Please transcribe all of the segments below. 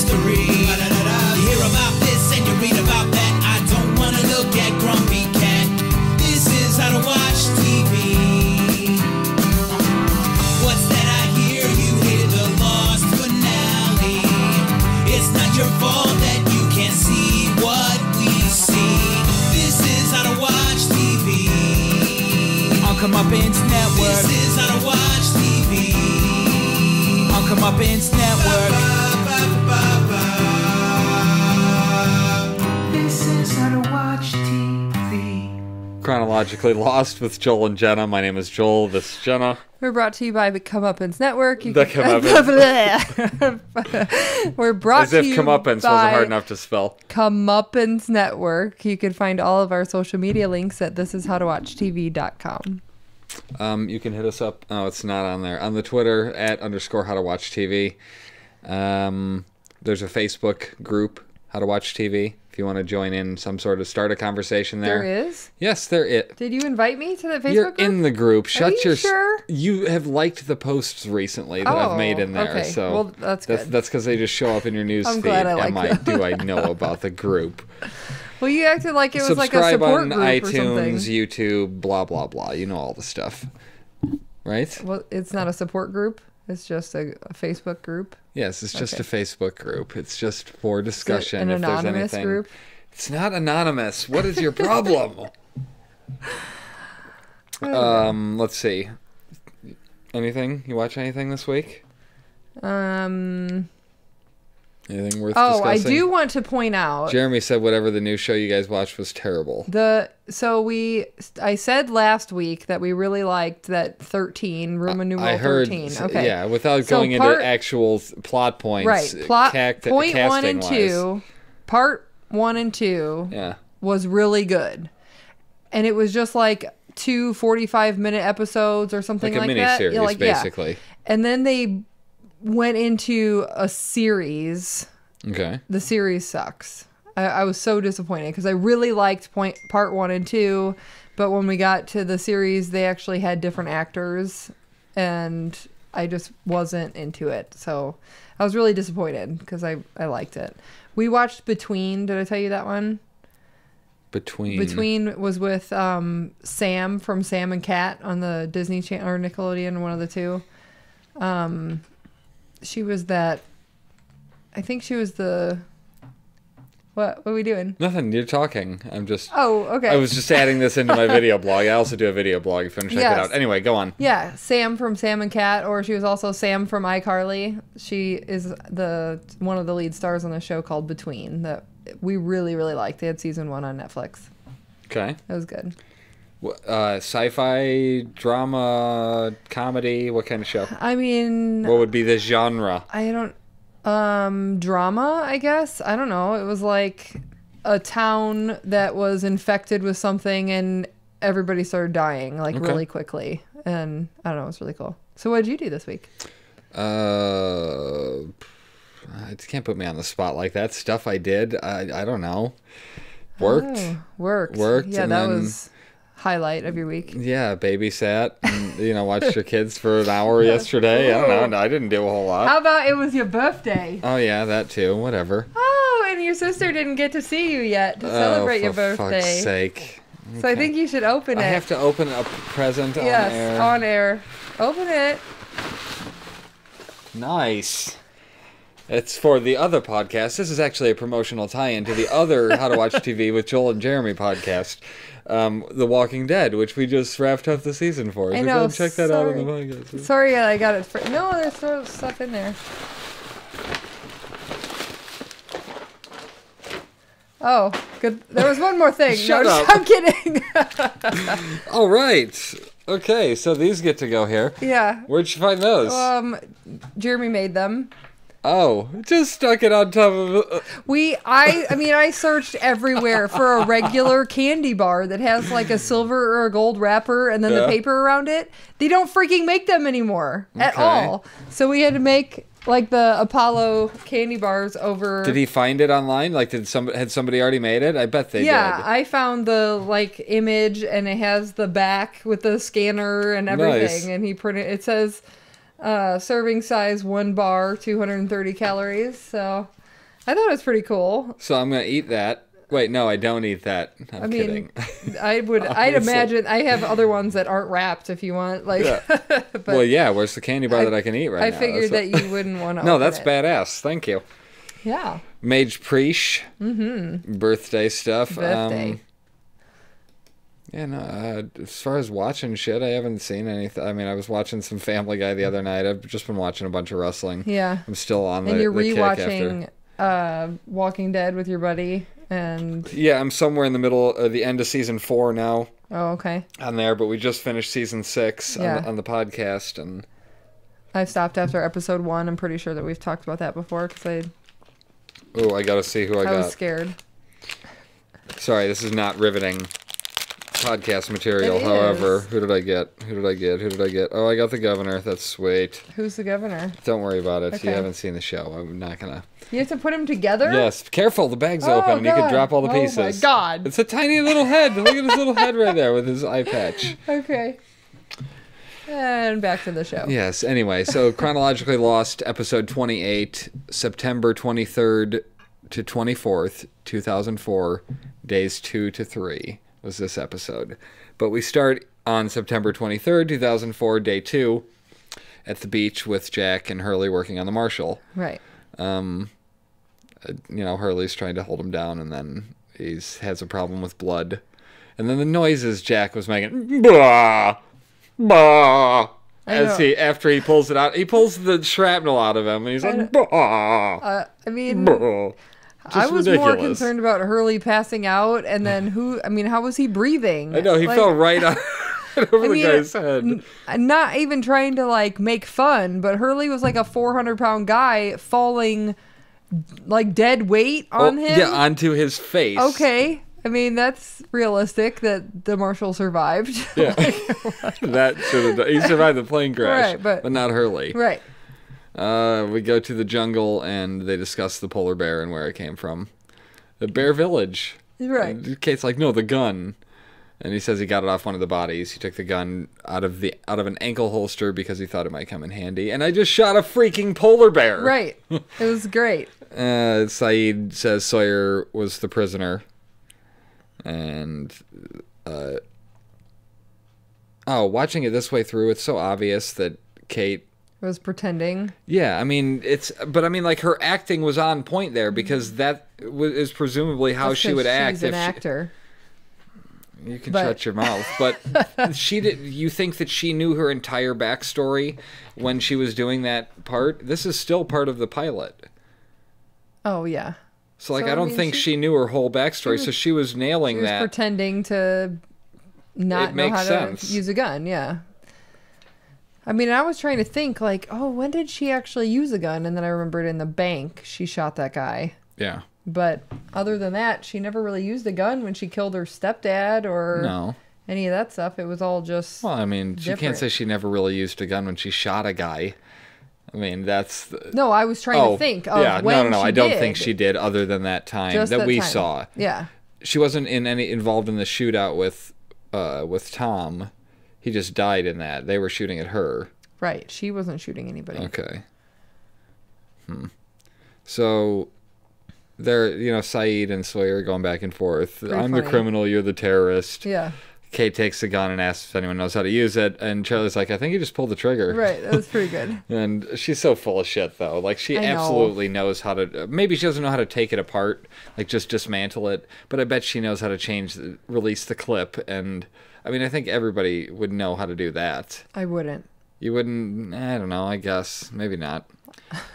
history. You hear about this and you read about that. I don't want to look at Grumpy Cat. This is how to watch TV. What's that I hear? You hear the Lost finale. It's not your fault that you can't see what we see. This is how to watch TV. On Comeuppance Network. This is how to watch TV. On Comeuppance Network. This is how to watch TV. Chronologically Lost with Joel and Jenna. My name is Joel. This is Jenna. We're brought to you by the Comeuppance Network. The Comeuppance. We're brought As if to you Comeuppance wasn't by hard enough to spell. Comeuppance Network. You can find all of our social media links at thisishowtowatchtv.com. You can hit us up. Oh, it's not on there. On the Twitter at @_howtowatchtv. There's a Facebook group, How to Watch TV. If you want to join in start a conversation there. There is? Yes, there is. Did you invite me to that Facebook You're group? in the group. Are you sure? You have liked the posts recently that I've made in there. Okay. So well, that's good. That's because they just show up in your news I'm feed. glad I like them. Do I know about the group? Well, you acted like it was like a Subscribe support on group or iTunes, something. YouTube, blah, blah, blah. You know all the stuff. Right? Well, it's not a support group. It's just a Facebook group. Yes, it's just a Facebook group. It's just for discussion. Is it an if there's anonymous anything. group? It's not anonymous. What is your problem? Let's see. Anything? You watch anything this week? Anything worth discussing? I do want to point out. Jeremy said whatever the new show you guys watched was terrible. I said last week that we really liked that 13, Roman numeral 13. Okay. Yeah, without going into actual plot points. Right. Point 1 and 2. Part 1 and 2 was really good. And it was just like 2 45-minute episodes or something like that. Like a mini-series, basically. Yeah. And then they went into a series. Okay. The series sucks. I was so disappointed because I really liked part 1 and 2, but when we got to the series, they actually had different actors, and I just wasn't into it. So I was really disappointed because I liked it. We watched Between. Did I tell you that one? Between was with Sam from Sam and Cat on the Disney Channel or Nickelodeon, one of the two. She was that. I think she was the. What are we doing? Nothing. You're talking. I'm just. Oh, okay. I was just adding this into my video blog. I also do a video blog if you want to check it out. Anyway, go on. Yeah, Sam from Sam and Cat, or she was also Sam from iCarly. She is one of the lead stars on the show called Between that we really, really liked. They had season 1 on Netflix. Okay. It was good. Sci-fi, drama, comedy, what kind of show? I mean... What would be the genre? I don't... drama, I guess. I don't know. It was like a town that was infected with something and everybody started dying really quickly. And I don't know, it was really cool. So what did you do this week? You can't put me on the spot like that. Stuff I did, I don't know. Worked. Worked. Yeah, that was highlight of your week. Yeah, babysat and, watched your kids for an hour yesterday. I don't know. No, I didn't do a whole lot. How about it was your birthday? Oh, yeah, that too. Whatever. Oh, and your sister didn't get to see you yet to celebrate your birthday. For fuck's sake. Okay. So I think you should open it. I have to open a present on air. Yes, on air. Open it. Nice. It's for the other podcast. This is actually a promotional tie-in to the other How to Watch TV with Joel and Jeremy podcast, The Walking Dead, which we just wrapped up the season for. So I know. Go check that out on the podcast. Sorry, I got it. No, there's still stuff in there. Oh, good. There was one more thing. Shut up. I'm kidding. All right. Okay, so these get to go here. Yeah. Where'd you find those? Jeremy made them. Oh, just stuck it on top of... I searched everywhere for a regular candy bar that has like a silver or a gold wrapper and then the paper around it. They don't freaking make them anymore at all. So we had to make like the Apollo candy bars over... Did he find it online? Like, had somebody already made it? I bet they did. Yeah, I found the like image and it has the back with the scanner and everything. Nice. And he printed... It says... serving size 1 bar, 230 calories. So I thought it was pretty cool. So I'm gonna eat that. Wait, no, I don't eat that. I'm kidding. I'd imagine I have other ones that aren't wrapped if you want. Like, Yeah. but Well, yeah. Where's the candy bar that I can eat right now? I figured that you wouldn't want to. No, that's it. badass. Thank you. Yeah. Mage Preesh. Birthday stuff. Birthday. Yeah, no, as far as watching shit, I haven't seen anything. I mean, I was watching some Family Guy the other night. I've just been watching a bunch of wrestling. Yeah. I'm still on And you're the kick rewatching after. Walking Dead with your buddy. And Yeah, I'm somewhere in the middle of the end of season 4 now. oh, okay. On there, but we just finished season 6 on the podcast, and I stopped after episode 1. I'm pretty sure that we've talked about that before because I gotta see who I I got. was scared. Sorry, this is not riveting podcast material. It However, is. who did I get? Oh, I got the governor. That's sweet. Who's the governor? Don't worry about it. Okay. You haven't seen the show. I'm not gonna. You have to put them together? Yes, careful. The bag's Oh, open, and you God. could drop all the Oh, my pieces. God. It's a tiny little head. Look at his little head right there with his eye patch. Okay. And back to the show. Yes. Anyway, so Chronologically Lost, episode 28, September 23rd to 24th, 2004, days 2 to 3 was this episode. But we start on September 23rd, 2004, day 2, at the beach with Jack and Hurley working on the Marshall. Right. Hurley's trying to hold him down, and then he has a problem with blood. And then the noises Jack was making, bah, bah, after he pulls it out, he pulls the shrapnel out of him, and he's like, bah, I mean, bah. I was more ridiculous. concerned about Hurley passing out, and then how was he breathing? I know, he fell right on over the guy's head. Not even trying to, make fun, but Hurley was like a 400-pound guy falling, dead weight on him. Yeah, onto his face. Okay. I mean, that's realistic that the Marshal survived. Yeah. That should have done. He survived the plane crash, Right, but not Hurley. Right. We go to the jungle, and they discuss the polar bear and where it came from. The bear village. Right. And Kate's like, no, the gun. And he says he got it off one of the bodies. He took the gun out of an ankle holster because he thought it might come in handy. And I just shot a freaking polar bear. Right. It was great. Saeed says Sawyer was the prisoner. And, watching it this way through, it's so obvious that Kate Was pretending. Yeah, I mean, her acting was on point there because that is presumably how That's she 'cause would act. She's an actor. You can shut your mouth. But you think that she knew her entire backstory when she was doing that part? This is still part of the pilot. Oh, yeah. So, I don't think she knew her whole backstory, so she was nailing She was that. pretending to not know how to use a gun, yeah. I mean, I was trying to think, when did she actually use a gun? And then I remembered in the bank, she shot that guy. Yeah. But other than that, she never really used a gun when she killed her stepdad or any of that stuff. It was all just Well, I mean, she can't different. say she never really used a gun when she shot a guy. I mean, that's... No, I was trying to think of when no, she I don't did. think she did other than that time Just that we time. saw. Yeah. She wasn't involved in the shootout with Tom. He just died in that. They were shooting at her. Right. She wasn't shooting anybody. Okay. So they're, Saeed and Sawyer are going back and forth. Pretty I'm funny. the criminal, you're the terrorist. Yeah. Kate takes the gun and asks if anyone knows how to use it, and Charlie's like, I think you just pulled the trigger. Right. That was pretty good. And she's so full of shit, though. She I know. absolutely knows how to... Maybe she doesn't know how to take it apart, just dismantle it, but I bet she knows how to release the clip, and... I mean, I think everybody would know how to do that. I wouldn't. You wouldn't... I don't know, I guess. Maybe not.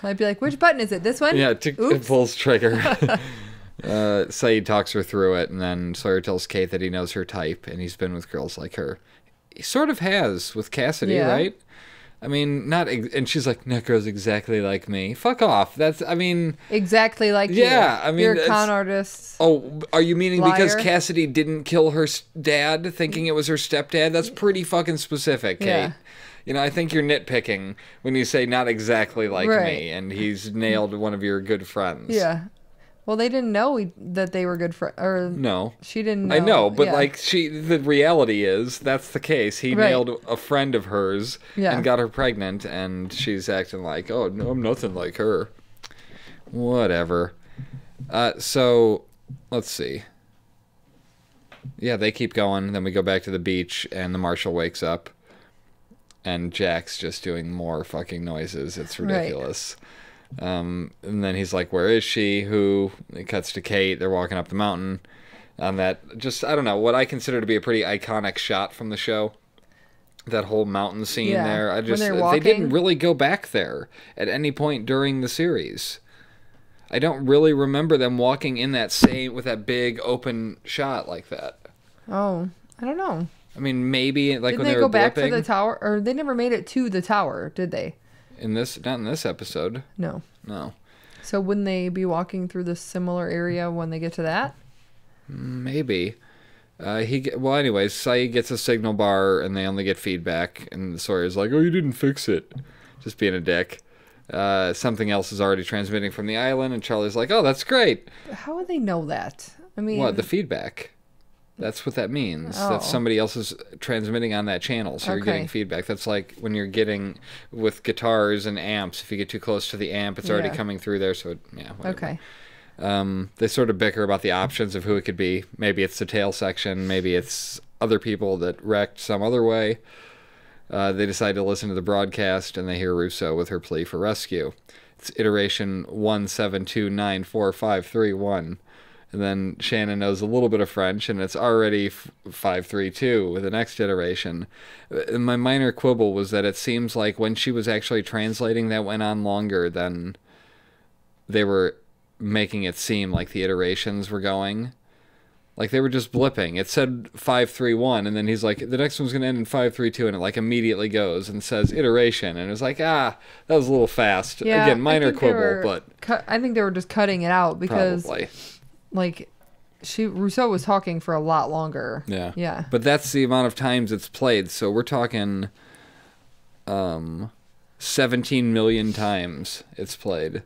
I'd be like, which button is it? This one? Yeah, it pulls trigger. Saeed talks her through it, and then Sawyer tells Kate that he knows her type, and he's been with girls like her. He sort of has with Cassidy, right? I mean, not... and she's like, that girl's exactly like me. Fuck off. That's... I mean... Exactly like you. Yeah, I mean... You're a con artist. Oh, are you meaning because Liar. Cassidy didn't kill her dad thinking it was her stepdad? That's pretty fucking specific, Kate. Yeah. I think you're nitpicking when you say not exactly like Right. me, and he's nailed one of your good friends. Yeah. Well, they didn't know that they were good friends. Or No. she didn't know. I know, but yeah. the reality is that's the case. He Right. nailed a friend of hers Yeah. and got her pregnant, and she's acting like, oh, no, I'm nothing like her. Whatever. So, let's see. Yeah, they keep going. Then we go back to the beach, and the marshal wakes up, and Jack's just doing more fucking noises. It's ridiculous. Right. And then he's like, "Where is she? Who?" It cuts to Kate. They're walking up the mountain. On that, just I don't know what I consider to be a pretty iconic shot from the show. That whole mountain scene there. I just they didn't really go back there at any point during the series. I don't really remember them walking in that same with that big open shot like that. Oh, I don't know. I mean, maybe like Didn't when they go were back blipping, to the tower, or they never made it to the tower, did they? not in this episode. No. No. So wouldn't they be walking through this similar area when they get to that? Maybe. Anyways, Saeed gets a signal bar, and they only get feedback, and Sawyer's like, "Oh, you didn't fix it," just being a dick. Something else is already transmitting from the island, and Charlie's like, "Oh, that's great." How would they know that? I mean, what, the feedback? That's what that means. Oh. That somebody else is transmitting on that channel, so you're getting feedback. That's like when you're getting with guitars and amps. If you get too close to the amp, it's already coming through there. So whatever. Okay. They sort of bicker about the options of who it could be. Maybe it's the tail section. Maybe it's other people that wrecked some other way. They decide to listen to the broadcast, and they hear Russo with her plea for rescue. It's iteration 172945531. And then Shannon knows a little bit of French, and it's already 532 with the next iteration. My minor quibble was that it seems like when she was actually translating, that went on longer than they were making it seem like the iterations were going. Like they were just blipping. It said 531, and then he's like, the next one's going to end in 532, and it like immediately goes and says iteration, and it was like, that was a little fast. Yeah, again, minor quibble, but I think they were just cutting it out because probably. Like Rousseau was talking for a lot longer. Yeah. But that's the amount of times it's played. So we're talking 17 million times it's played.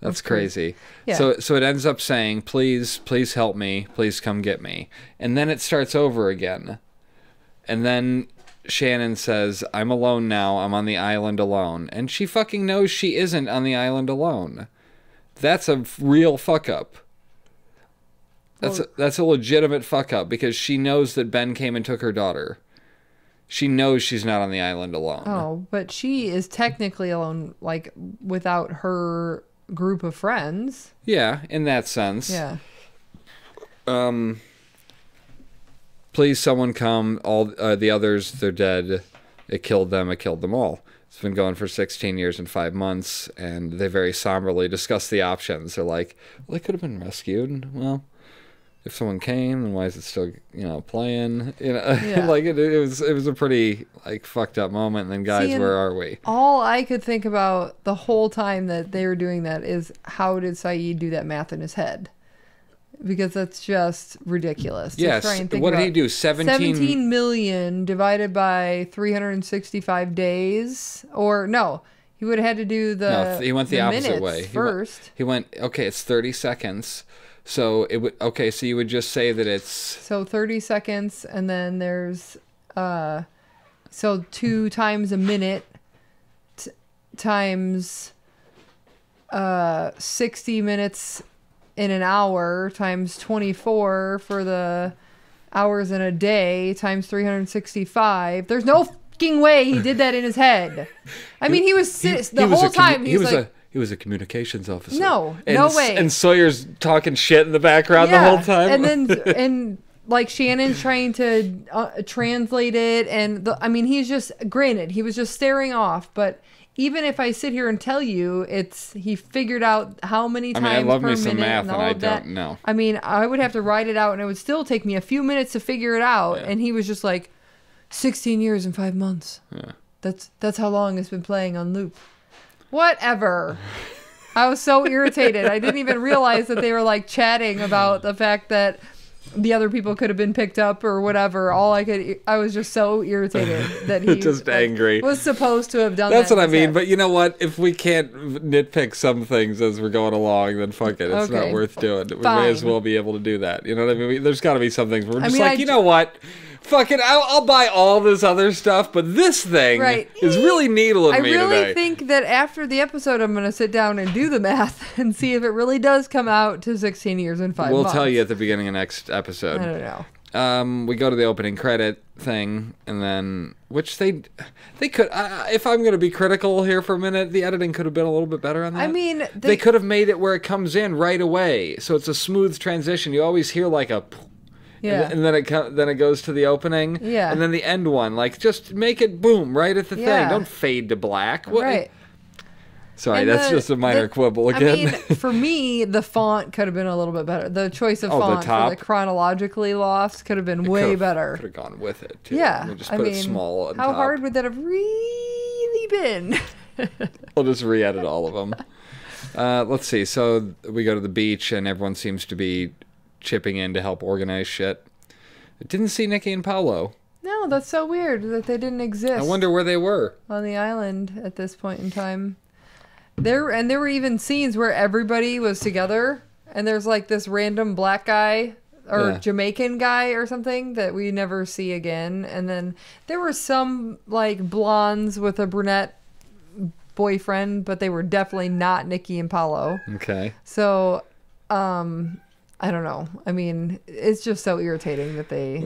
That's crazy. Yeah. So it ends up saying, please help me. Please come get me. And then it starts over again. And then Shannon says, I'm alone now. I'm on the island alone. And she fucking knows she isn't on the island alone. That's a real fuck up. That's a legitimate fuck up because she knows that Ben came and took her daughter. She knows she's not on the island alone. Oh, but she is technically alone, like without her group of friends. Yeah, in that sense. Yeah. Please, someone come. All the others, they're dead. It killed them. It killed them all. It's been going for 16 years and 5 months, and they very somberly discuss the options. They're like, well, they could have been rescued. Well, if someone came, then why is it still, playing? Yeah. Like it was a pretty like fucked up moment. And then, guys, where are we? All I could think about the whole time that they were doing that is how did Saeed do that math in his head? Because that's just ridiculous. Yes. What did he do? 17 million divided by 365 days, or no? He would have had to do he went the opposite way first. He went okay. It's 30 seconds. So it would so you would just say that it's 30 seconds, and then there's 2 times a minute times 60 minutes in an hour times 24 for the hours in a day times 365. There's no fucking way he did that in his head. I mean, he was the whole time. He was a communications officer. No way. And Sawyer's talking shit in the background the whole time. And like Shannon's trying to translate it, and he's just, granted, he was just staring off. But even if I sit here and tell you, he figured out how many times I love per me minute some math, and and all I of that. don't know. I would have to write it out, and it would still take me a few minutes to figure it out. Yeah. And he was just like, 16 years and 5 months. Yeah, that's how long it's been playing on loop. Whatever. I was so irritated. I didn't even realize that they were like chatting about the fact that the other people could have been picked up or whatever. I was just so irritated that he just angry was supposed to have done that. That's what I mean. Head. But you know what? If we can't nitpick some things as we're going along, then fuck it. It's not worth doing. We may as well be able to do that. You know what I mean? There's got to be some things where we're just you know what? fucking, I'll buy all this other stuff, but this thing is really needling me today. I really think that after the episode, I'm going to sit down and do the math and see if it really does come out to 16 years and 5 months. We'll tell you at the beginning of next episode. I don't know. We go to the opening credit thing, and then, which they could, if I'm going to be critical here for a minute, the editing could have been a little bit better on that. I mean, they could have made it where it comes in right away, so it's a smooth transition. You always hear like a, and then it goes to the opening, and then the end one. Like, just make it boom right at the thing. Don't fade to black. What? Right. Sorry, and that's just a minor quibble again. I mean, for me, the font could have been a little bit better. The choice of font for the Chronologically Lost could have been way better. Could have gone with it, too. Yeah. Just put it small on top. How hard would that have really been? We'll just re-edit all of them. Let's see. So we go to the beach, and everyone seems to be chipping in to help organize shit. I didn't see Nikki and Paolo. No, that's so weird that they didn't exist. I wonder where they were. On the island at this point in time. There were even scenes where everybody was together, and there's like this random black guy or Jamaican guy or something that we never see again. And then there were some like blondes with a brunette boyfriend, but they were definitely not Nikki and Paolo. Okay. So, I don't know. I mean, it's just so irritating that they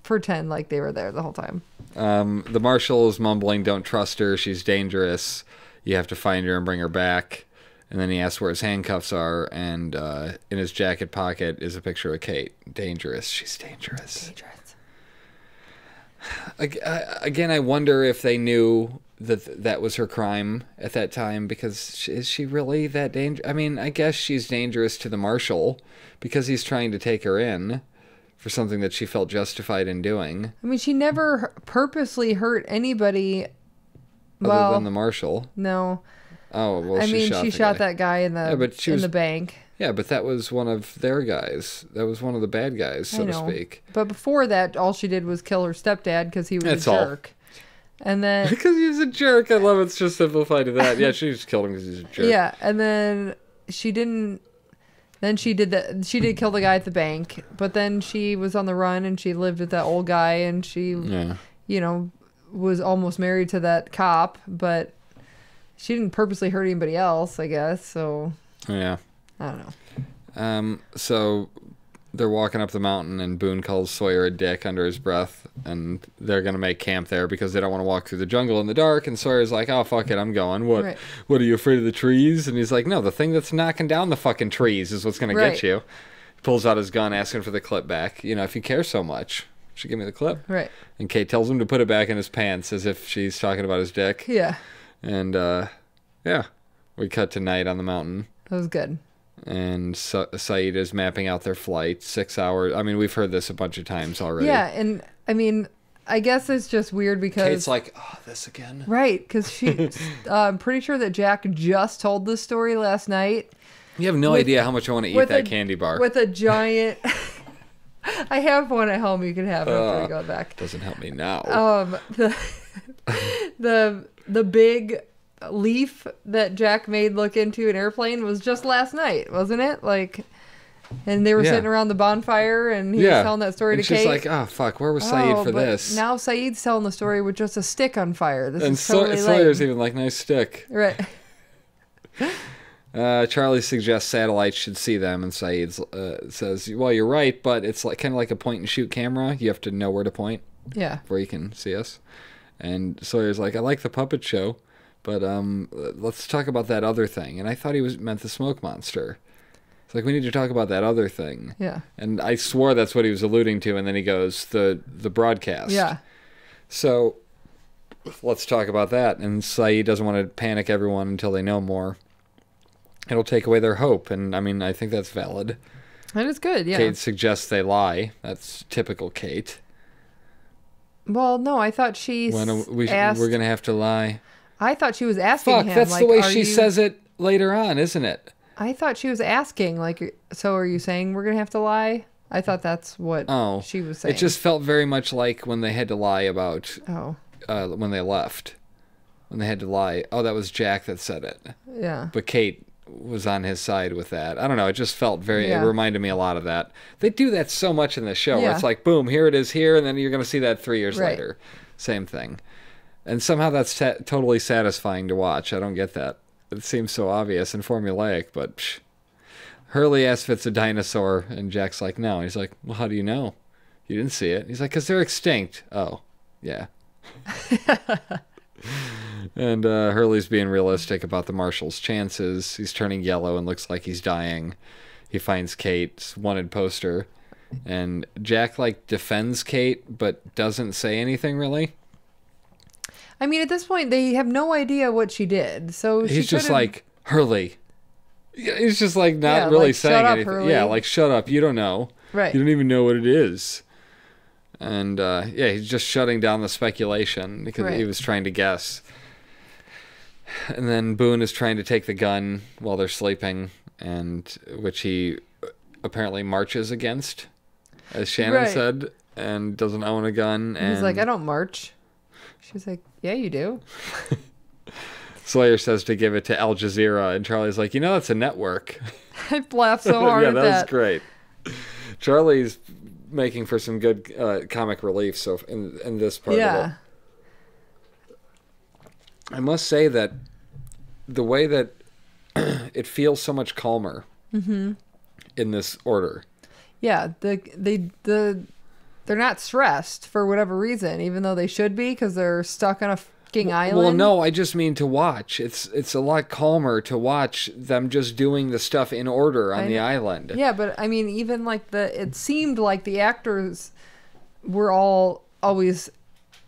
pretend like they were there the whole time. The marshal is mumbling, "Don't trust her. She's dangerous. You have to find her and bring her back." And then he asks where his handcuffs are, and in his jacket pocket is a picture of Kate. Dangerous. She's dangerous. Again, I wonder if they knew that was her crime at that time, because is she really that dangerous? I mean, I guess she's dangerous to the marshal because he's trying to take her in for something that she felt justified in doing. I mean, she never purposely hurt anybody. Other than the marshal. No. Oh, well, she shot that guy in the bank. Yeah, but that was one of their guys. That was one of the bad guys, so to speak. But before that, all she did was kill her stepdad because he was a jerk. And then because he's a jerk. I love it's just simplified to that. Yeah, she just killed him because he's a jerk. Yeah, and then she didn't. Then she did that. She did kill the guy at the bank, but then she was on the run and she lived with that old guy, and she, you know, was almost married to that cop, but she didn't purposely hurt anybody else, I guess. So yeah, I don't know. So they're walking up the mountain, and Boone calls Sawyer a dick under his breath, and they're gonna make camp there because they don't want to walk through the jungle in the dark. And Sawyer's like, "Oh fuck it, I'm going. What? Right. What are you afraid of the trees?" And he's like, "No, the thing that's knocking down the fucking trees is what's gonna get you." He pulls out his gun, asking for the clip back. You know, if you care so much, you should give me the clip. Right. And Kate tells him to put it back in his pants, as if she's talking about his dick. Yeah. And we cut to night on the mountain. That was good. And Saeed is mapping out their flight, 6 hours. I mean, we've heard this a bunch of times already. Yeah, and I mean, I guess it's just weird because Kate's like, "Oh, this again?" Right, because I'm pretty sure that Jack just told this story last night. You have no idea how much I want to eat that candy bar. With a giant... I have one at home. You can have it before you go back. Doesn't help me now. The big leaf that Jack made look into an airplane was just last night, wasn't it? Like, and they were sitting around the bonfire, and he was telling that story to Kate. She's like, "Oh fuck, where was Saeed for this?" Now Saeed's telling the story with just a stick on fire. This and is totally Sawyer's lame. even like, "Nice stick." Right. Charlie suggests satellites should see them, and Saeed says, "Well, you're right, but it's like kind of like a point and shoot camera. You have to know where to point, where you can see us." And Sawyer's like, "I like the puppet show, but let's talk about that other thing." And I thought he meant the smoke monster. It's like, we need to talk about that other thing. Yeah. And I swore that's what he was alluding to, and then he goes, the broadcast. Yeah. So let's talk about that. And Saeed doesn't want to panic everyone until they know more. It'll take away their hope, and I mean, I think that's valid. That is good, yeah. Kate suggests they lie. That's typical Kate. Well, no, I thought she asked... We're going to have to lie. I thought she was asking him, that's like, the way she says it later on, isn't it? I thought she was asking, like, so are you saying we're going to have to lie? I thought that's what she was saying. It just felt very much like when they had to lie about when they left. When they had to lie. Oh, that was Jack that said it. Yeah. But Kate was on his side with that. I don't know. It just felt very. Yeah. It reminded me a lot of that. They do that so much in the show. Where Yeah. it's like, boom, here it is here, and then you're going to see that 3 years Right. later. Same thing. And somehow that's totally satisfying to watch. I don't get that. It seems so obvious and formulaic, but psh. Hurley asks if it's a dinosaur, and Jack's like, no. He's like, well, how do you know? You didn't see it. He's like, because they're extinct. Oh, yeah. And Hurley's being realistic about the marshal's chances. He's turning yellow and looks like he's dying. He finds Kate's wanted poster. And Jack, like, defends Kate, but doesn't say anything, really. I mean, at this point, they have no idea what she did. So He's she just could've- like, Hurley. Yeah, he's just, like, not Yeah, really like, saying shut up, anything. Hurley. Yeah, like, shut up. You don't know. Right. You don't even know what it is. And, yeah, he's just shutting down the speculation because he Right. was trying to guess. And then Boone is trying to take the gun while they're sleeping, and which he apparently marches against, as Shannon Right. said, and doesn't own a gun. And He's like, I don't march. She's like, yeah, you do. Slayer says to give it to Al Jazeera, and Charlie's like, that's a network. I laughed so hard Yeah, at that that. was great. Charlie's making for some good comic relief. So in this part of it. Yeah. I must say that the way that it feels so much calmer in this order. Yeah, they're not stressed for whatever reason, even though they should be because they're stuck on a fucking island. Well, no, I just mean to watch. It's a lot calmer to watch them just doing the stuff in order on the island. Yeah, but I mean, even like it seemed like the actors were all always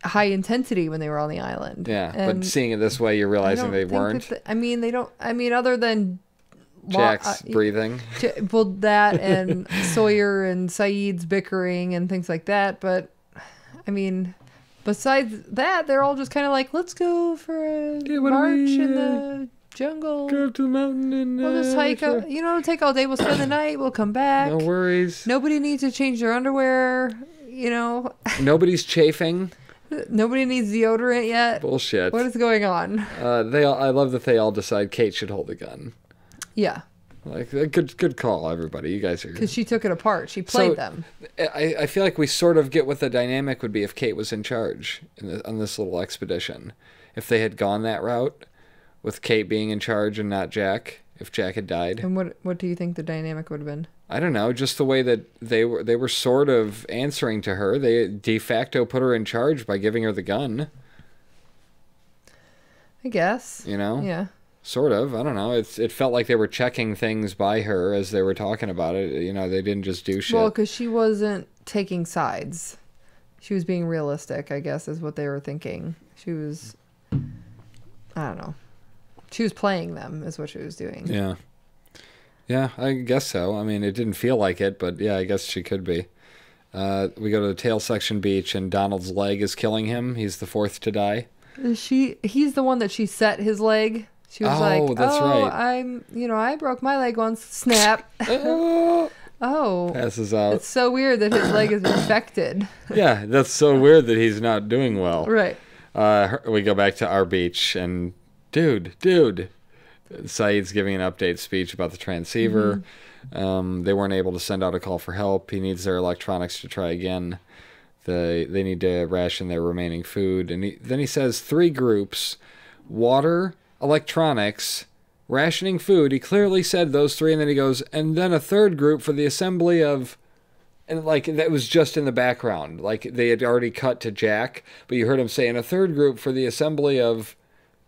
high intensity when they were on the island. Yeah, And but seeing it this way, you're I realizing don't they think weren't. they don't. I mean, other than Jack's breathing. Well, that and Sawyer and Saeed's bickering and things like that. But I mean, besides that, they're all just kind of like, let's go for a march in the jungle. Go up to the mountain and We'll just hike up. Take all day. We'll spend the night. We'll come back. No worries. Nobody needs to change their underwear. Nobody's chafing. Nobody needs deodorant yet. Bullshit. What is going on? I love that they all decide Kate should hold the gun. Yeah, Like, good call, everybody. You guys are. because she took it apart. She played them. I feel like we sort of get what the dynamic would be if Kate was in charge on this little expedition. If they had gone that route, with Kate being in charge and not Jack, if Jack had died. And what do you think the dynamic would have been? I don't know, just the way that they were sort of answering to her. They de facto put her in charge by giving her the gun. I guess. Yeah. Yeah. Sort of. I don't know. It felt like they were checking things by her as they were talking about it. They didn't just do shit. Well, because she wasn't taking sides. She was being realistic, I guess, is what they were thinking. She was, I don't know. She was playing them, is what she was doing. Yeah. Yeah, I guess so. I mean, it didn't feel like it, but yeah, I guess she could be. We go to the tail section beach, and Donald's leg is killing him. He's the fourth to die. He's the one that she set his leg. She was like, that's right. I broke my leg once. Snap. Oh. Passes out. It's so weird that his leg is infected. Yeah, that's so weird that he's not doing well. Right. We go back to our beach, and dude. Saeed's giving an update speech about the transceiver. They weren't able to send out a call for help. He needs their electronics to try again. They need to ration their remaining food. And then he says 3 groups: water, electronics, rationing food. He clearly said those 3, and then he goes, and then a 3rd group for the assembly of... And, like, that was just in the background. Like, they had already cut to Jack, but you heard him say, and a 3rd group for the assembly of...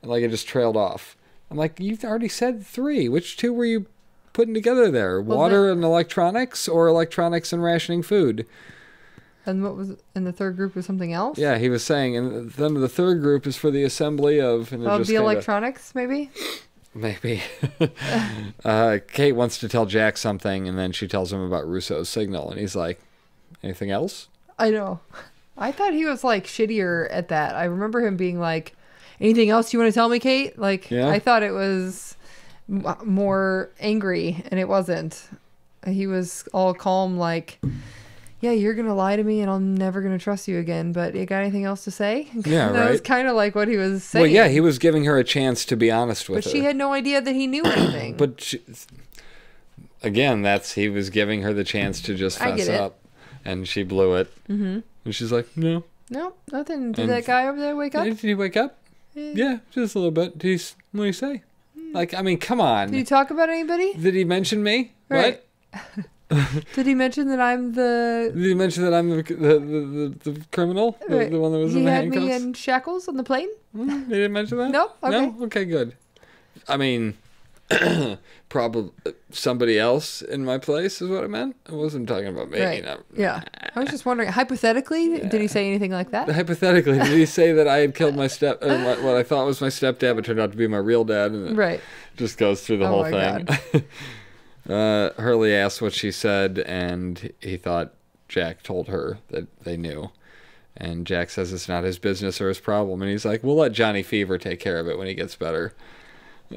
And, like, it just trailed off. I'm like, you've already said 3. Which 2 were you putting together there? Water and electronics, or electronics and rationing food? And what was in the 3rd group was something else? Yeah, he was saying, and then the 3rd group is for the assembly of... And The electronics, maybe? Maybe. Kate wants to tell Jack something, and then she tells him about Russo's signal, and he's like, anything else? I know. I thought he was, like, shittier at that. I remember him being like, anything else you want to tell me, Kate? Like, yeah. I thought it was more angry, and it wasn't. He was all calm, like, yeah, you're going to lie to me and I'm never going to trust you again, but you got anything else to say? Yeah, That right. was kind of like what he was saying. Well, yeah, he was giving her a chance to be honest with But her. she had no idea that he knew anything. But again, he was giving her the chance to just I fess get it. up, and she blew it. Mm-hmm. And she's like, no. No, nothing. Did And- that guy over there wake up? Did he wake up? Yeah, just a little bit. What do you say? Like, I mean, come on. Did he talk about anybody? Did he mention me? Right. What? Did he mention that I'm the... Did he mention that I'm the criminal? Right. The one that was he in the had handcuffs? me in shackles on the plane? He didn't mention that? No? Okay. No? Okay, good. I mean, probably somebody else in my place is what I meant. I wasn't talking about me. Right. No. Yeah. I was just wondering, hypothetically, did he say anything like that? Hypothetically, did he say that I had killed my what I thought was my stepdad, but turned out to be my real dad? And it Right. just goes through the Oh whole my thing. Hurley asked what she said, and he thought Jack told her that they knew. And Jack says it's not his business or his problem. And he's like, we'll let Johnny Fever take care of it when he gets better.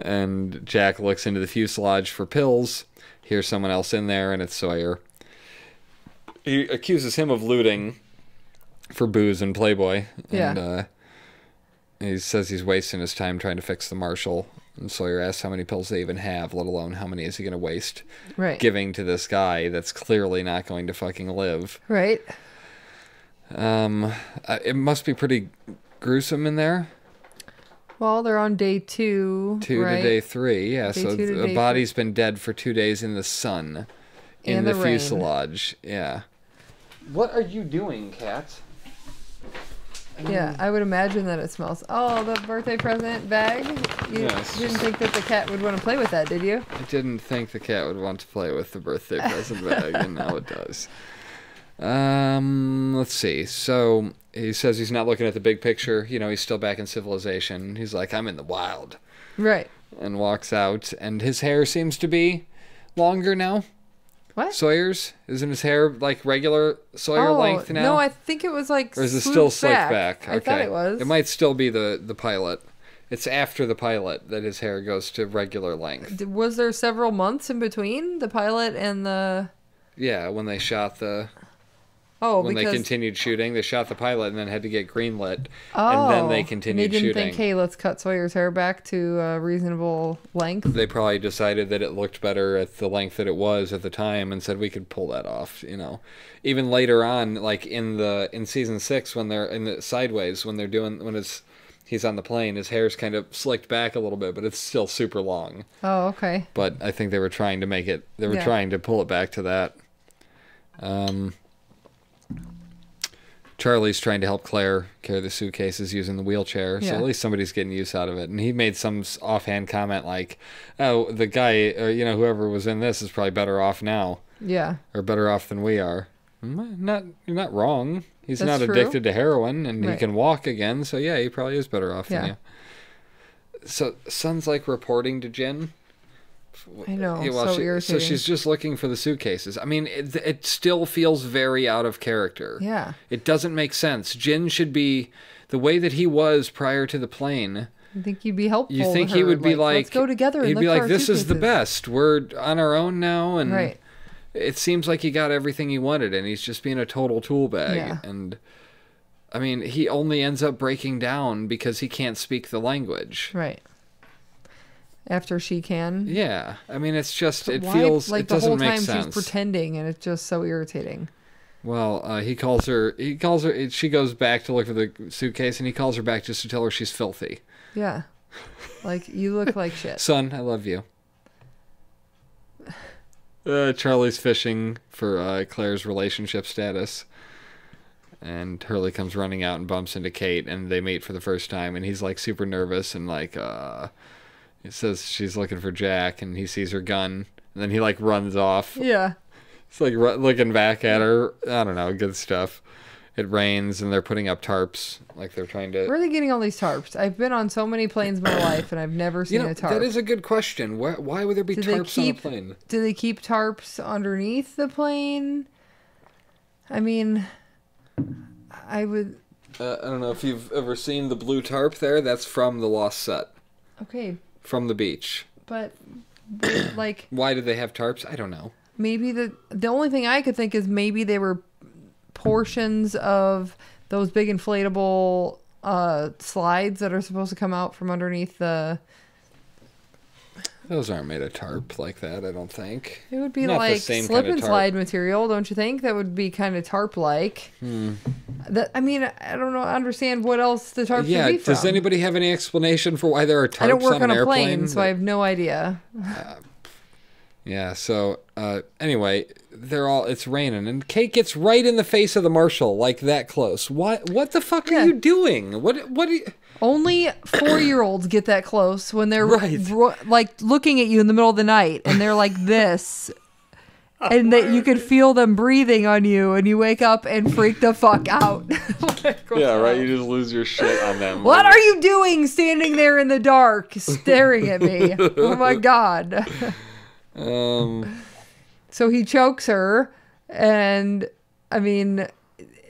And Jack looks into the fuselage for pills, hears someone else in there, and it's Sawyer. He accuses him of looting for booze and Playboy. Yeah. And he says he's wasting his time trying to fix the marshal. And Sawyer asks how many pills they even have, let alone how many is he going to waste Right. giving to this guy that's clearly not going to fucking live. Right. It must be pretty gruesome in there. Well, they're on day 2, right? To day 3, yeah. Day So 2 to the day body's been dead for 2 days in the sun, in And the the rain. fuselage. Yeah. What are you doing, Kat? Yeah, I would imagine that it smells. Oh, the birthday present bag? You Yes. didn't think that the cat would want to play with that, did you? I didn't think the cat would want to play with the birthday present bag, and now it does. Let's see. So he says he's not looking at the big picture. You know, he's still back in civilization. He's like, I'm in the wild. Right. And walks out, and his hair seems to be longer now. What? Sawyer's? Isn't his hair like regular Sawyer length now? No, I think it was like Or is it still swooped slicked back? I thought it was. It might still be the pilot. It's after the pilot that his hair goes to regular length. Was there several months in between the pilot and the... Yeah, when they shot the... Oh, when because... they continued shooting, they shot the pilot and then had to get greenlit. Oh, and then they continued they didn't shooting. think, hey, let's cut Sawyer's hair back to a reasonable length. They probably decided that it looked better at the length that it was at the time and said we could pull that off, you know. Even later on, like in season 6 when they're in the sideways, when he's on the plane, his hair's kind of slicked back a little bit, but it's still super long. Oh, okay. But I think they were trying to make it, Yeah. trying to pull it back to that. Charlie's trying to help Claire carry the suitcases using the wheelchair, so Yeah. at least somebody's getting use out of it. And he made some offhand comment like, oh, the guy, or, you know, whoever was in this is probably better off now, Yeah. or better off than we are. You're not wrong. He's That's not true. addicted to heroin, and he Right. can walk again, so yeah, he probably is better off than Yeah. you. So, Son's like reporting to Jen. I know, Yeah, so so irritating. she's just looking for the suitcases. I mean, it still feels very out of character. Yeah. It doesn't make sense. Jin should be the way that he was prior to the plane. I think you'd be helpful. You think to he her. would be like, let's go together and he'd look be for like, our this is the suitcases." best. We're on our own now, and Right. it seems like he got everything he wanted, and he's just being a total tool bag. Yeah. And I mean, he only ends up breaking down because he can't speak the language. Right. After she can. Yeah, I mean, it's just But it why, feels like it the doesn't whole make time sense. she's pretending, and it's just so irritating. Well, he calls her. She goes back to look for the suitcase, and he calls her back just to tell her she's filthy. Yeah. Like, you look like shit. Son, I love you. Charlie's fishing for Claire's relationship status. And Hurley comes running out and bumps into Kate, and they meet for the first time, and he's like super nervous and like he says she's looking for Jack, and he sees her gun, and then he like runs off. Yeah. It's like looking back at her. I don't know, good stuff. It rains, and they're putting up tarps, like they're trying to. Where are they getting all these tarps? I've been on so many planes in my life, and I've never seen a tarp. that is a good question. Why would there be tarps on a plane? Do they keep tarps underneath the plane? I mean, I would... I don't know if you've ever seen the blue tarp there. That's from the Lost set. Okay, From the beach. but, like, Why did they have tarps? I don't know. maybe the only thing I could think is maybe they were portions of those big inflatable slides that are supposed to come out from underneath the... Those aren't made of tarp like that, I don't think. It would be Not the like same slip kind of and tarp. slide material, don't you think? That would be kind of tarp-like. That, I mean, I don't know, understand what else the tarp should be from. Does anybody have any explanation for why there are tarps I don't work on on an a airplane? plane, so I have no idea. Yeah, so anyway, it's raining and Kate gets right in the face of the marshal, like that close. What the fuck are you doing? What are you... Only 4-year-olds get that close when they're Right. like looking at you in the middle of the night and they're like this. And that you could feel them breathing on you and you wake up and freak the fuck out. Yeah, right, you just lose your shit on them. What are you doing standing there in the dark staring at me? Oh my God. So he chokes her and I mean,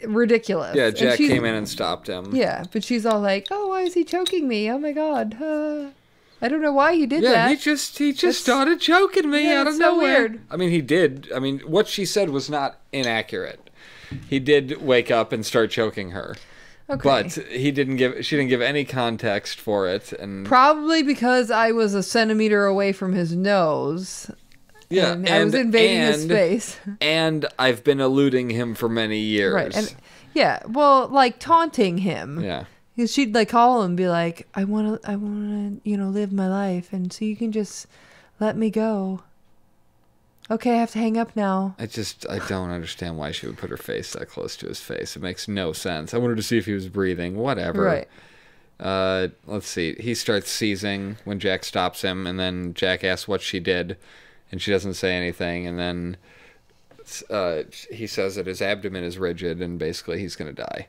ridiculous. Yeah, And Jack she's- came in and stopped him. Yeah, but she's all like, "Oh, why is he choking me? Oh my God, I don't know why he did Yeah, that." he just started choking me Yeah, out of it's so nowhere. weird. I mean, he did. I mean, what she said was not inaccurate. He did wake up and start choking her. Okay. But she didn't give any context for it, and Probably because I was a centimeter away from his nose. yeah, And I was invading his space. And I've been eluding him for many years. Right. And yeah, well, like taunting him. Yeah. 'Cause she'd like call him and be like, I wanna, live my life, and so you can just let me go. Okay, I have to hang up now. I don't understand why she would put her face that close to his face. It makes no sense. I wanted to see if he was breathing. Whatever. Right. Let's see. He starts seizing when Jack stops him, and then Jack asks what she did, and she doesn't say anything, and then he says that his abdomen is rigid, and basically he's going to die.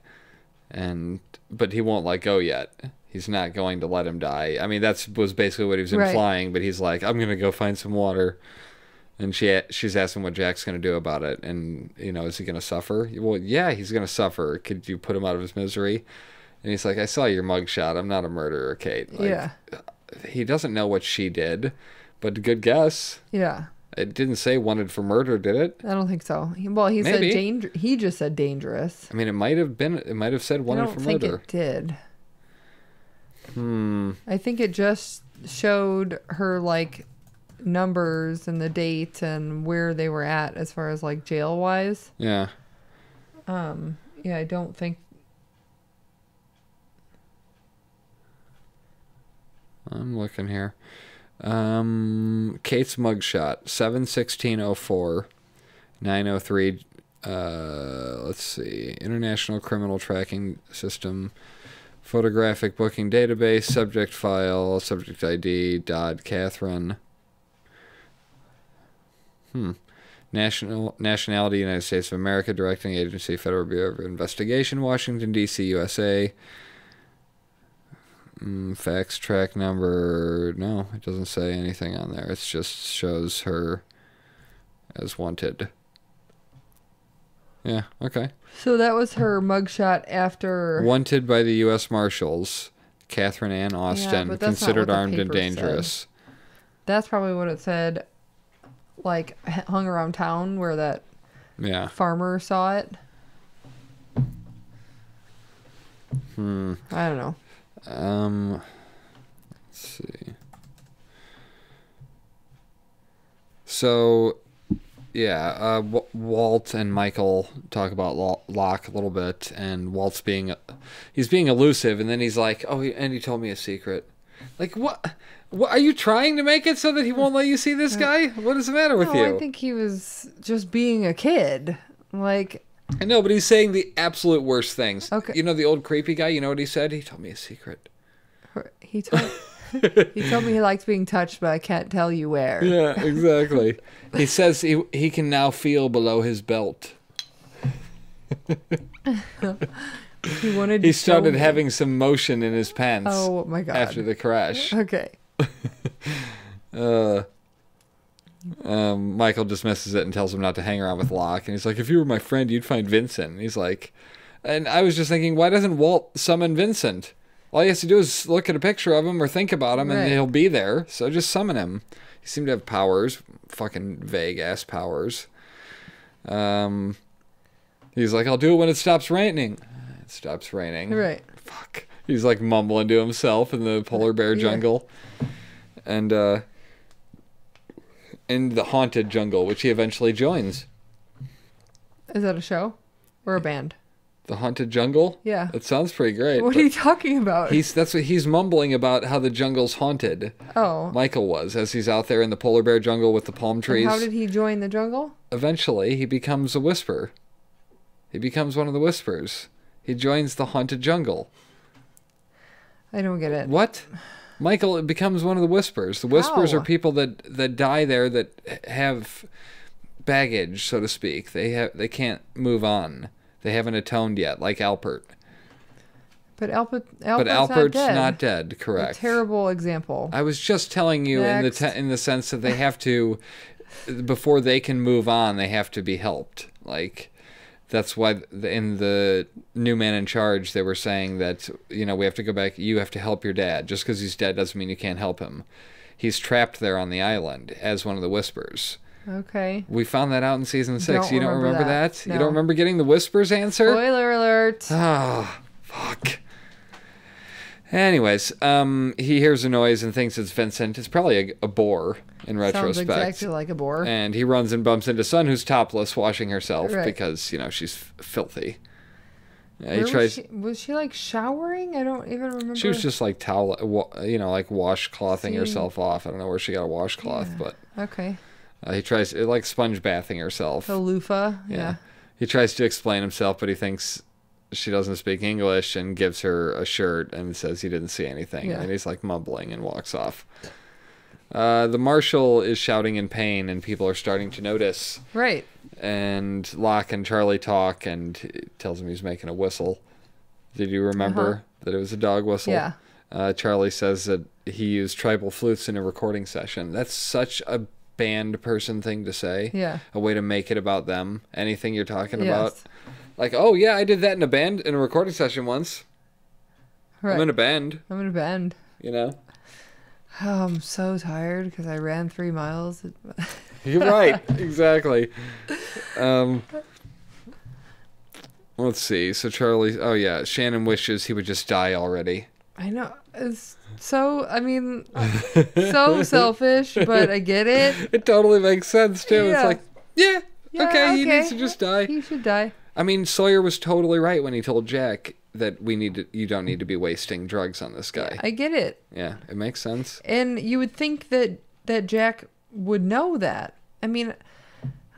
But he won't let go yet. He's not going to let him die. I mean, that was basically what he was implying, but he's like, I'm going to go find some water. And she's asking what Jack's going to do about it. And, is he going to suffer? Well, yeah, he's going to suffer. Could you put him out of his misery? And he's like, I saw your mugshot. I'm not a murderer, Kate. Like, Yeah. He doesn't know what she did, but good guess. Yeah. It didn't say wanted for murder, did it? I don't think so. Well, he Maybe. said he just said dangerous. I mean, it might have said I wanted don't for think murder. it did. I think it just showed her like numbers and the date and where they were at as far as like jail wise. Yeah. Yeah, I don't think. I'm looking here. Kate's mugshot, 7/16/04, 903. Let's see. International Criminal Tracking System, photographic booking database, subject file, subject ID, Dodd Catherine. Nationality, United States of America, directing agency, Federal Bureau of Investigation, Washington, D.C., USA. Fax track number. No, it doesn't say anything on there. It just shows her as wanted. Yeah, okay. So that was her mugshot after. Wanted by the U.S. Marshals, Catherine Ann Austin, but that's not considered what the armed and paper dangerous. That's probably what it said. Like hung around town where that Yeah. farmer saw it. I don't know. Let's see. So, yeah, Walt and Michael talk about Locke a little bit, and Walt's being elusive, and then he's like, "Oh, and he told me a secret." Like, what? What are you trying to make it so that he won't let you see this guy? What is the matter with you? I think he was just being a kid. Like, I know, but he's saying the absolute worst things. Okay. You know the old creepy guy? You know what he said? He told me a secret. he told me he likes being touched, but I can't tell you where. Yeah, exactly. He says he can now feel below his belt. He started having some motion in his pants. Oh my god! After the crash. Okay. Michael dismisses it and tells him not to hang around with Locke. And he's like, if you were my friend, you'd find Vincent. And he's like, and I was just thinking, why doesn't Walt summon Vincent? All he has to do is look at a picture of him or think about him, and he'll be there. So just summon him. He seemed to have powers, fucking vague ass powers. He's like, I'll do it when it stops raining. It stops raining. Right. Fuck. He's like mumbling to himself in the polar bear jungle. And in the haunted jungle, which he eventually joins. Is that a show or a band? The haunted jungle? Yeah. It sounds pretty great. What are you talking about? That's what he's mumbling about, how the jungle's haunted. Oh. Michael was, as he's out there in the polar bear jungle with the palm trees. And how did he join the jungle? Eventually, he becomes a whisper. He becomes one of the whispers. He joins the haunted jungle. I don't get it. What? Michael becomes one of the whispers. The whispers How? are people that die there that have baggage, so to speak. They can't move on. They haven't atoned yet, like Alpert. But Alpert's not dead. Correct. A terrible example. I was just telling you in the sense that they have to, before they can move on, they have to be helped. Like, that's why in the New Man in Charge, they were saying that, we have to go back. You have to help your dad. Just because he's dead doesn't mean you can't help him. He's trapped there on the island as one of the Whispers. Okay. We found that out in season 6. You don't remember that? No. You don't remember getting the Whispers answer? Spoiler alert. Ah, fuck. Anyways, he hears a noise and thinks it's Vincent. It's probably a boar in retrospect. Sounds exactly like a boar. And he runs and bumps into Sun, who's topless, washing herself Right. because, she's filthy. Was she like showering? I don't even remember. She was just like like washclothing herself off. I don't know where she got a washcloth, but okay. He tries like sponge bathing herself. A loofah. Yeah. He tries to explain himself, but he thinks she doesn't speak English and gives her a shirt and says he didn't see anything. Yeah. And he's like mumbling and walks off. The marshal is shouting in pain and people are starting to notice. Right. And Locke and Charlie talk and he tells him he's making a whistle. Did you remember that it was a dog whistle? Yeah. Charlie says that he used tribal flutes in a recording session. That's such a band person thing to say. Yeah. A way to make it about them. Anything you're talking Yes. about. Like, oh yeah, I did that in a recording session once. Right. I'm in a band. Oh, I'm so tired because I ran 3 miles. You're right. Exactly. Let's see. So Charlie... Oh, yeah. Shannon wishes he would just die already. I know. It's so, so selfish, but I get it. It totally makes sense, too. Yeah. It's like, okay, he needs to just die. He should die. I mean, Sawyer was totally right when he told Jack that you don't need to be wasting drugs on this guy. I get it. Yeah, it makes sense. And you would think that Jack would know that. I mean,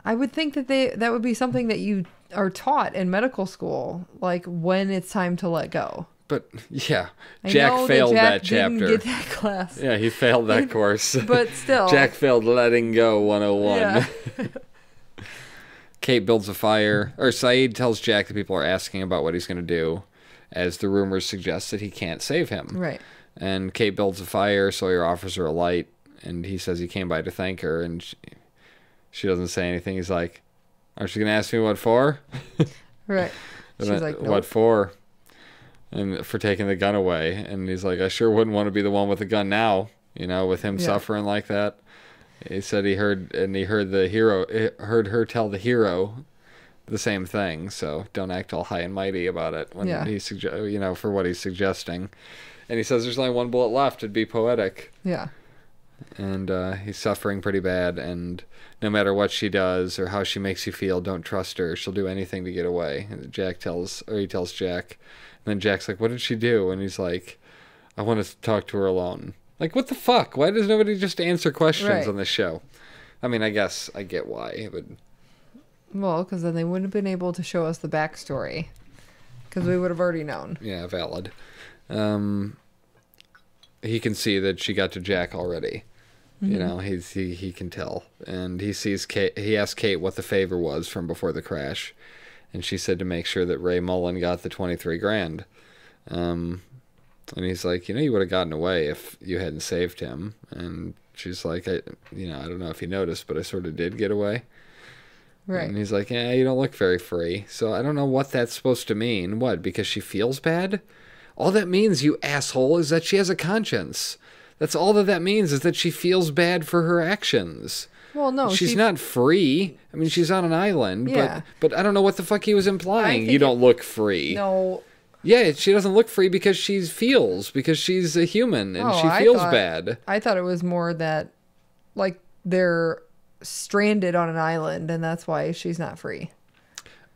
I would think that would be something that you are taught in medical school, like when it's time to let go. But yeah, I Jack know failed Jack that chapter. Didn't get that class. Yeah, he failed that course. But still, Jack failed letting go 101. Yeah. Kate builds a fire, or Saeed tells Jack that people are asking about what he's going to do, as the rumors suggest that he can't save him. Right. And Kate builds a fire, Sawyer offers her a light, and he says he came by to thank her, and she doesn't say anything. He's like, aren't you going to ask me what for? Right. She's like, nope. What for? And for taking the gun away. And he's like, I sure wouldn't want to be the one with the gun now, with him suffering like that. He said he heard her tell the hero the same thing. So don't act all high and mighty about it when he for what he's suggesting. And he says there's only one bullet left. It'd be poetic. Yeah. And he's suffering pretty bad. And no matter what she does or how she makes you feel, don't trust her. She'll do anything to get away. And he tells Jack. And then Jack's like, what did she do? And he's like, I want to talk to her alone. Like, what the fuck? Why does nobody just answer questions on this show? I mean, I guess I get why. But... Well, because then they wouldn't have been able to show us the backstory. Because we would have already known. Yeah, valid. He can see that she got to Jack already. Mm-hmm. He can tell. And he sees Kate. He asked Kate what the favor was from before the crash. And she said to make sure that Ray Mullen got the $23,000. And he's like, you would have gotten away if you hadn't saved him. And she's like, I don't know if you noticed, but I sort of did get away. Right. And he's like, yeah, you don't look very free. So I don't know what that's supposed to mean. What, because she feels bad? All that means, you asshole, is that she has a conscience. That's all that means, is that she feels bad for her actions. Well, no, she's not free. I mean, she's on an island, Yeah. but I don't know what the fuck he was implying. think You don't look free. No. Yeah, she doesn't look free because because she's a human and she I feels thought- bad. I thought it was more that, like, they're stranded on an island, and that's why she's not free.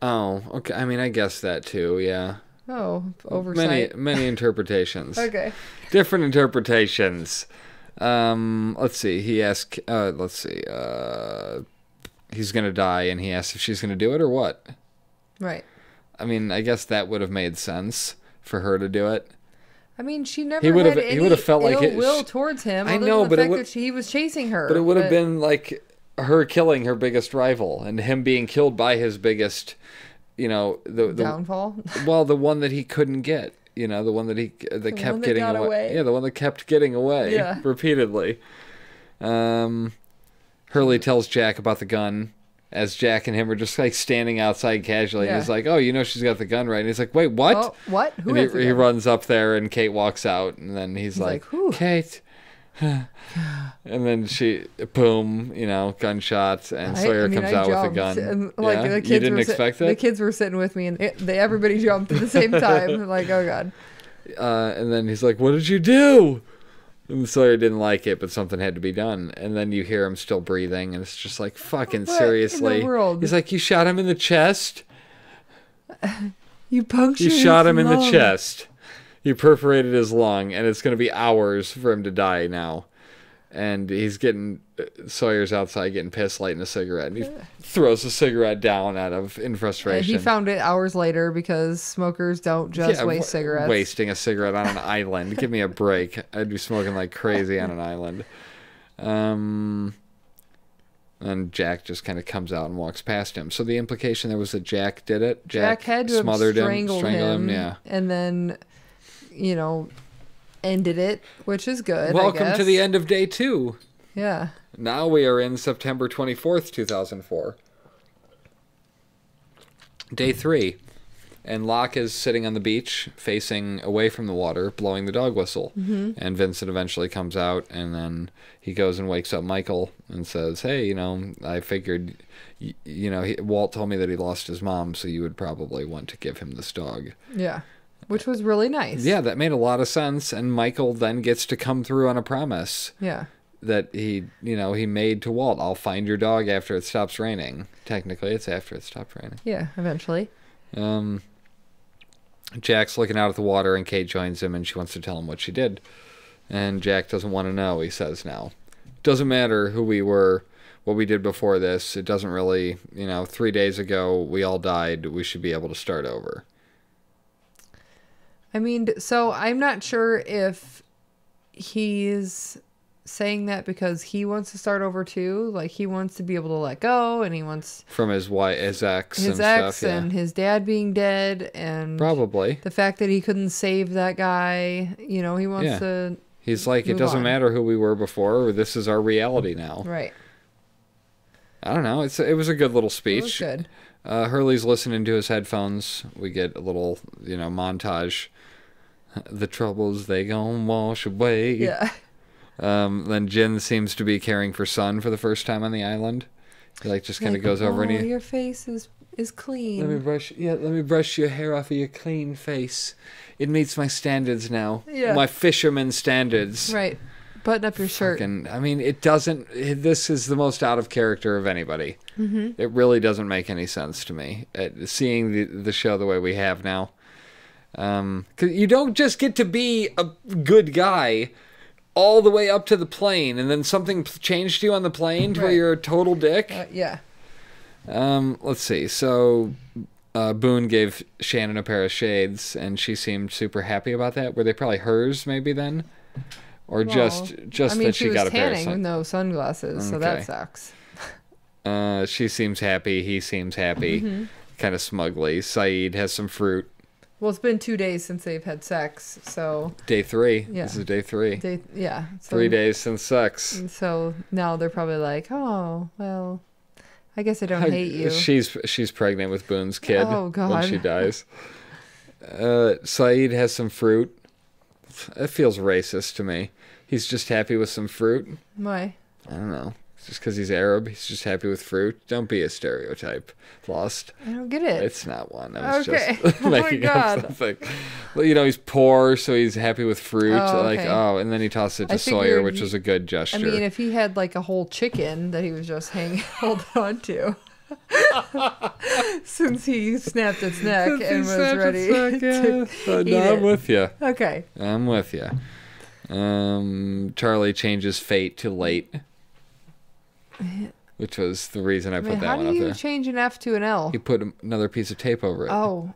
Oh, okay. I mean, I guess that too. Yeah. Oh, oversight. Many interpretations. Okay. Different interpretations. Let's see. He asked. Let's see. He's gonna die, and he asked if she's gonna do it or what. Right. I mean, I guess that would have made sense for her to do it. I mean, she never He would had have- any he would have felt like ill it- will towards him. I other know, than but the it fact would- that he was chasing her. But it would have been like her killing her biggest rival, and him being killed by his biggest, the downfall. well, the one that he couldn't get. The one that that kept one that getting got away. Yeah, the one that kept getting away Yeah. repeatedly. Hurley tells Jack about the gun as Jack and him are just like standing outside casually, and Yeah. he's like, "Oh, she's got the gun, right?" And he's like, "Wait, what?" Oh, what? Who And has the he gun? runs up there, and Kate walks out, and then he's like, like, "Whew." "Kate." And then boom, gunshots, and Sawyer comes out with a gun. And, Yeah? the kids You didn't were expect The that? kids were sitting with me, and everybody jumped at the same time. Like, oh god. And then he's like, "What did you do?" And Sawyer didn't like it, but something had to be done. And then you hear him still breathing, and it's just like, fucking What in the seriously. world? He's like, "You shot him in the chest? You punctured. You shot him his in the lung. chest. You perforated his lung, and it's going to be hours for him to die now." And he's Sawyer's outside getting pissed, lighting a cigarette. And he throws the cigarette down in frustration. He found it hours later because smokers don't just waste cigarettes. Wasting a cigarette on an island. Give me a break. I'd be smoking like crazy on an island. And Jack just kind of comes out and walks past him. So the implication there was that Jack did it. Jack had to have smothered strangled him. Yeah. And then, ended it, which is good. Welcome to the end of day 2. Yeah. Now we are in September 24th, 2004. Day 3. And Locke is sitting on the beach, facing away from the water, blowing the dog whistle. Mm-hmm. And Vincent eventually comes out, and then he goes and wakes up Michael and says, "Hey, I figured, Walt told me that he lost his mom, so you would probably want to give him this dog." Yeah. Which was really nice. Yeah, that made a lot of sense. And Michael then gets to come through on a promise. Yeah. That he made to Walt. "I'll find your dog after it stops raining." Technically, it's after it stopped raining. Yeah, eventually. Jack's looking out at the water, and Kate joins him, and she wants to tell him what she did. And Jack doesn't want to know, he says now. Doesn't matter who we were, what we did before this. It doesn't really, 3 days ago, we all died. We should be able to start over. I mean, so I'm not sure if he's saying that because he wants to start over too. Like, he wants to be able to let go, and he wants From his ex and his stuff. ex and his dad being dead, and probably the fact that he couldn't save that guy. He wants to. He's like, it move doesn't on. matter who we were before. This is our reality now. Right. I don't know. It was a good little speech. It was good. Hurley's listening to his headphones. We get a little, montage. The troubles, they gon' wash away. Yeah. Then Jin seems to be caring for Sun for the first time on the island. He just kind of goes over and your face is clean. let me brush your hair off of your clean face. It meets my standards now. Yeah. My fisherman standards. Right. Button up your shirt. It doesn't. This is the most out of character of anybody. Mm-hmm. It really doesn't make any sense to me. Seeing the show the way we have now. 'Cause you don't just get to be a good guy all the way up to the plane, and then something changed you on the plane to where Right. you're a total dick. Yeah. Let's see. So Boone gave Shannon a pair of shades, and she seemed super happy about that. Were they probably hers, maybe then, or just that she got a pair of tanning with no sunglasses, so that Okay. sucks. She seems happy. He seems happy. Mm-hmm. Kind of smugly. Saeed has some fruit. Well, it's been 2 days since they've had sex, so Day 3. Yeah. This is day 3. yeah. So, 3 days since sex. So now they're probably like, oh, well, I guess I don't hate you. She's pregnant with Boone's kid Oh, when God. she dies. Saeed has some fruit. It feels racist to me. He's just happy with some fruit. Why? I don't know. Just because he's Arab, he's just happy with fruit. Don't be a stereotype. Lost. I don't get it. It's not one. I was Okay. just Oh my making up God. something. Well, you know, he's poor, so he's happy with fruit. Oh, Like, okay. and then he tossed it to I Sawyer, figured which was a good gesture. I mean, if he had like a whole chicken that he was just holding on to. Since he snapped its neck and was ready to eat I'm it. with you. Okay. I'm with you. Charlie changes fate to late, which was the reason I put that how one do up you there. change an F to an L? He put another piece of tape over it. Oh,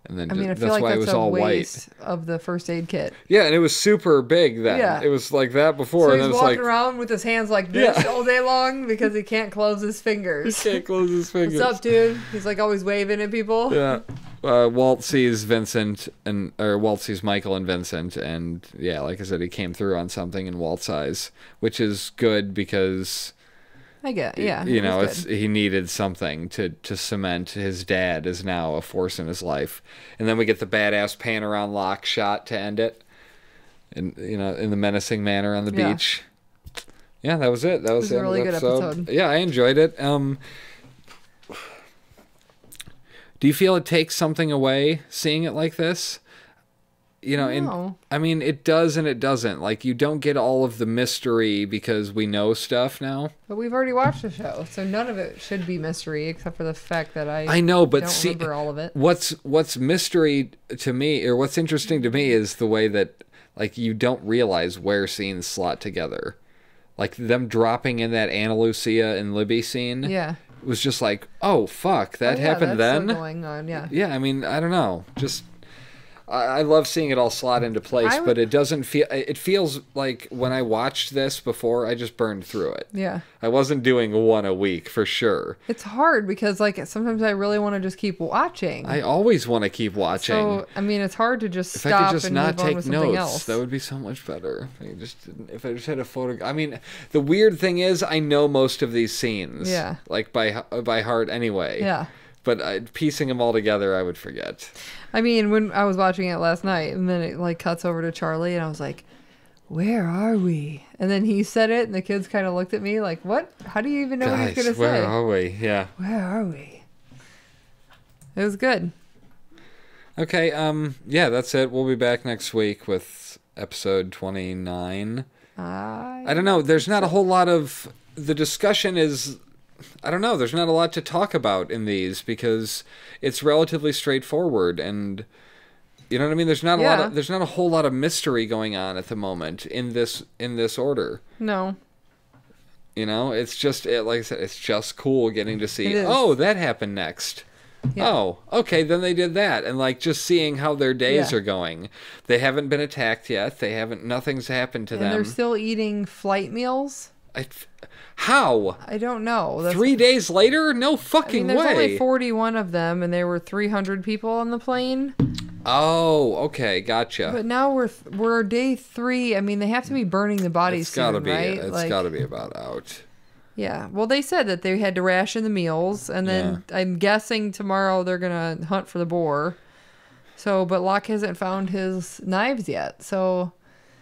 And then I mean, I that's feel like why that's it was a all white. waste of the first aid kit. Yeah, and it was super big then. Yeah. It was like that before, So and he's then it's walking like around with his hands like this Yeah. all day long because he can't close his fingers. he can't close his fingers. What's up, dude? He's like always waving at people. Yeah. Walt sees Walt sees Michael and Vincent, and yeah, like I said, he came through on something in Walt's eyes, which is good because I get, yeah. you know, was good. he needed something to cement his dad is now a force in his life. And then we get the badass pan around lock shot to end it, and you know, in the menacing manner on the Yeah. beach. Yeah, that was it. That was It was a the end of really the good episode. Yeah, I enjoyed it. Do you feel it takes something away seeing it like this? You know, No. I mean, it does and it doesn't. Like, you don't get all of the mystery because we know stuff now. But we've already watched the show, so none of it should be mystery except for the fact that I know, but don't see, remember all of it. what's mystery to me, or what's interesting to me, is the way that, like, you don't realize where scenes slot together. Like, them dropping in that Anna Lucia and Libby scene. Yeah. Was just like, oh, fuck, that Oh, yeah, happened that's then? still going on, yeah. Yeah, I mean, I don't know. Just, I love seeing it all slot into place, but it doesn't feel, it feels like when I watched this before, I just burned through it. Yeah. I wasn't doing one a week, for sure. It's hard because, like, sometimes I really want to just keep watching. I always want to keep watching. So, I mean, it's hard to just If I stop could just and not move on take with something notes, else. that would be so much better. If I just had a photo. I mean, the weird thing is, I know most of these scenes. Yeah. Like by heart anyway. Yeah. But piecing them all together, I would forget. I mean, when I was watching it last night, and then it, like, cuts over to Charlie, and I was like, where are we? And then he said it, and the kids kind of looked at me like, what? How do you even know what he's going to where say? are we? Yeah. Where are we? It was good. Okay. Yeah, that's it. We'll be back next week with episode 29. I don't know. There's not a whole lot of... The discussion is... I don't know. There's not a lot to talk about in these because it's relatively straightforward, and you know what I mean. There's not a lot. There's not a whole lot of mystery going on at the moment in this order. No. You know, it's just like I said, it's just cool getting to see. It is. Oh, that happened next. Yeah. Oh, okay, then they did that, and like just seeing how their days Yeah. are going. They haven't been attacked yet. They haven't. Nothing's happened to And them. they're still eating flight meals? How? I don't know. 3 days later? No I mean, fucking there's way. only 41 of them, and there were 300 people on the plane. Oh, okay, gotcha. But now we're day 3. I mean, they have to be burning the bodies It's gotta soon, be. right? It's gotta be about out. Yeah. Well, they said that they had to ration the meals, and then I'm guessing tomorrow they're gonna hunt for the boar. So, but Locke hasn't found his knives yet. So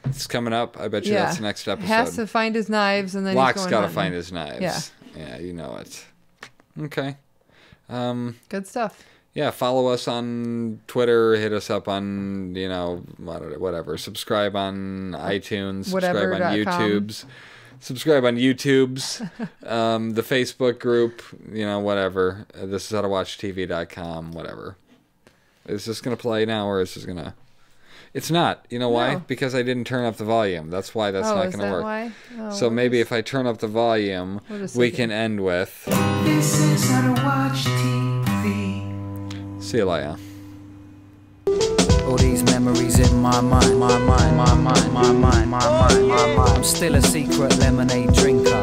It's coming up. I bet you that's the next episode. has to find his knives, and then Locke's he's going got to hunting. find his knives. Yeah. Yeah, you know it. Okay. Good stuff. Yeah, follow us on Twitter. Hit us up on, you know, whatever. Subscribe on iTunes. Subscribe on Whatever.com. YouTube's. Subscribe on YouTube's. The Facebook group. You know, whatever. This is howtowatchtv.com. Whatever. Is this going to play now, or is this going to... It's not. You know why? No. Because I didn't turn up the volume. That's why that's not is going to that work. why? Oh, So maybe if I turn up the volume, We'll just we sing can end with... This is how to watch TV. See you later. All these memories in my mind. I'm still a secret lemonade drinker.